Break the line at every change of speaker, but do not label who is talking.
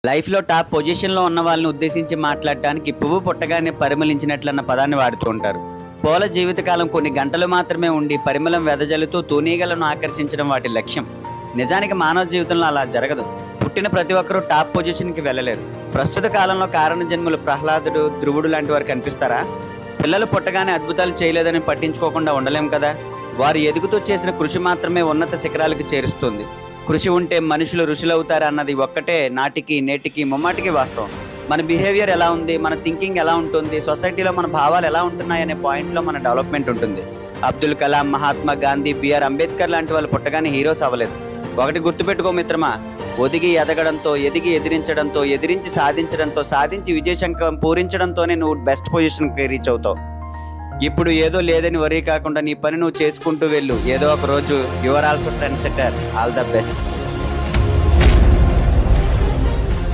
లైఫ్‌లో టాప్ పొజిషన్‌లో ఉన్న వాళ్ళని ఉద్దేశించి మాట్లాడటానికి పువ్వు పుట్టగానే పరిమళించినట్లన్న పదాన్ని వాడుతూ ఉంటారు. పూల జీవితకాలం కొన్ని గంటలు మాత్రమే ఉండి పరిమళం వెదజల్లుతూ తూనీగలను ఆకర్షించడం వాటి లక్ష్యం. నిజానికి మానవ జీవితంలో అలా జరగదు. పుట్టిన ప్రతి ఒక్కరూ టాప్ పొజిషన్‌కి వెళ్ళలేరు. ప్రస్తుత కాలంలో కారణ జన్ములు ప్రహ్లాదుడు, ధ్రువుడు లాంటి వారు కనిపిస్తారా? పిల్లలు పుట్టగానే అద్భుతాలు చేయలేదని పట్టించుకోకుండా ఉండలేం కదా! వారు ఎదుగుతూ చేసిన కృషి మాత్రమే ఉన్నత శిఖరాలకు చేరుస్తుంది. కృషి ఉంటే మనుషులు ఋషులవుతారు అన్నది ఒక్కటే నాటికి నేటికి ముమ్మాటికి వాస్తవం. మన బిహేవియర్ ఎలా ఉంది, మన థింకింగ్ ఎలా ఉంటుంది, సొసైటీలో మన భావాలు ఎలా ఉంటున్నాయనే పాయింట్లో మన డెవలప్మెంట్ ఉంటుంది. అబ్దుల్ కలాం, మహాత్మా గాంధీ, బిఆర్ అంబేద్కర్ లాంటి వాళ్ళు పుట్టగానే హీరోస్ అవ్వలేదు. ఒకటి గుర్తుపెట్టుకో మిత్రమా, ఒదిగి ఎదగడంతో, ఎదిగి ఎదిరించడంతో, ఎదిరించి సాధించడంతో, సాధించి విజయశంఖం పూరించడంతోనే నువ్వు బెస్ట్ పొజిషన్కి రీచ్ అవుతావు. ఇప్పుడు ఏదో లేదని వరీ కాకుండా నీ పని నువ్వు చేసుకుంటూ వెళ్ళు. ఏదో ఒక రోజు your also trend setter. All the best.